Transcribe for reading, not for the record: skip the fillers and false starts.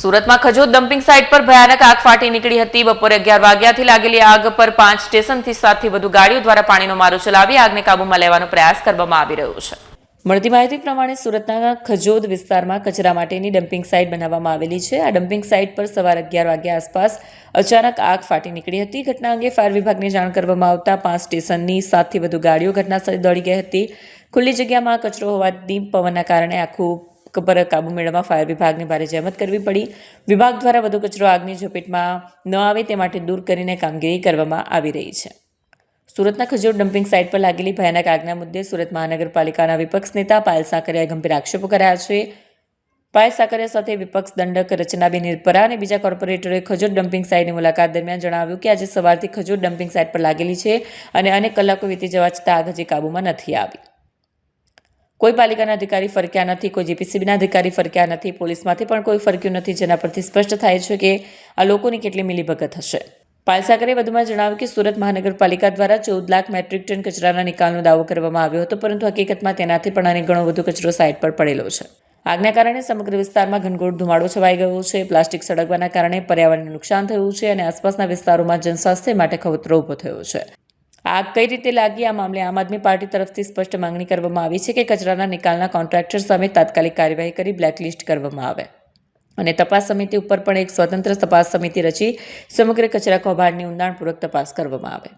સુરતમાં Khajod dumping site પર ભયાનક આગ ફાટી નીકળી હતી. બપોરે 11 વાગ્યાથી લાગેલી આગ પર 5 સ્ટેશનથી 7થી વધુ ગાડીઓ દ્વારા પાણીનો મારો ચલાવી આગને કાબૂમાં લેવાનો પ્રયાસ કરવામાં આવી રહ્યો છે. મળતી માહિતી પ્રમાણે સુરતના ખજોદ વિસ્તારમાં કચરા માટેની ડમ્પિંગ સાઇટ બનાવવામાં આવેલી છે. આ ડમ્પિંગ સાઇટ પર સવારે 11 વાગ્યા આસપાસ અચાનક આગ ફાટી નીકળી હતી. ઘટના અંગે ફાયર વિભાગને જાણ કરવામાં આવતા 5 સ્ટેશનની 7થી વધુ ગાડીઓ ઘટનાસ્થળે દોડી ગઈ હતી. ખુલ્લી જગ્યામાં કચરો હોવાથી પવનના કારણે આખું પર કાબુ મેળવવા ફાયર વિભાગને ભારે જહેમત કરવી પડી. વિભાગ દ્વારા વધુ કચરો આગની ઝપેટમાં ન આવે તે માટે દૂર કરીને કામગીરી કરવામાં આવી રહી છે. સુરતના ખજોદ ડમ્પિંગ સાઇટ પર લાગેલી ભયાનક આગના મુદ્દે સુરત મહાનગરપાલિકાના વિપક્ષ નેતા પાયલ સાકરિયાએ ગંભીર આક્ષેપો કર્યા છે. પાયલ સાકરિયા સાથે વિપક્ષ દંડક રચનાબેન નિરપરા અને બીજા કોર્પોરેટરોએ ખજોદ ડમ્પિંગ સાઇટની મુલાકાત દરમિયાન જણાવ્યું કે આજે સવારથી ખજોદ ડમ્પિંગ સાઇટ પર લાગેલી છે અને અનેક કલાકો વીતી જવા છતાં આગ હજી કાબૂમાં નથી આવી. કોઈ પાલિકાના અધિકારી ફરક્યા નથી, કોઈ જીપીસીબીના અધિકારી ફરક્યા નથી, પોલીસમાંથી પણ કોઈ ફરક્યું નથી, જેના પરથી સ્પષ્ટ થાય છે કે આ લોકોની કેટલી મિલીભગત હશે. પાયલ સાકરે વધુમાં જણાવ્યું કે સુરત મહાનગરપાલિકા દ્વારા 14 લાખ મેટ્રિક ટન કચરાના નિકાલનો દાવો કરવામાં આવ્યો હતો, પરંતુ હકીકતમાં તેનાથી પણ અનેક ગણો વધુ કચરો સાઇટ પર પડેલો છે. આગના કારણે સમગ્ર વિસ્તારમાં ઘનઘોર ધુમાડો છવાઈ ગયો છે. પ્લાસ્ટિક સળગવાના કારણે પર્યાવરણને નુકસાન થયું છે અને આસપાસના વિસ્તારોમાં જનસ્વાસ્થ્ય માટે ખતરો ઊભો થયો છે. આગ કઈ રીતે લાગી, આ મામલે આમ આદમી પાર્ટી તરફથી સ્પષ્ટ માંગણી કરવામાં આવી છે કે કચરાના નિકાલના કોન્ટ્રાક્ટર સામે તાત્કાલિક કાર્યવાહી કરી બ્લેકલિસ્ટ કરવામાં આવે અને તપાસ સમિતિ ઉપર પણ એક સ્વતંત્ર તપાસ સમિતિ રચી સમગ્ર કચરા કૌભાંડની ઊંડાણપૂર્વક તપાસ કરવામાં આવે.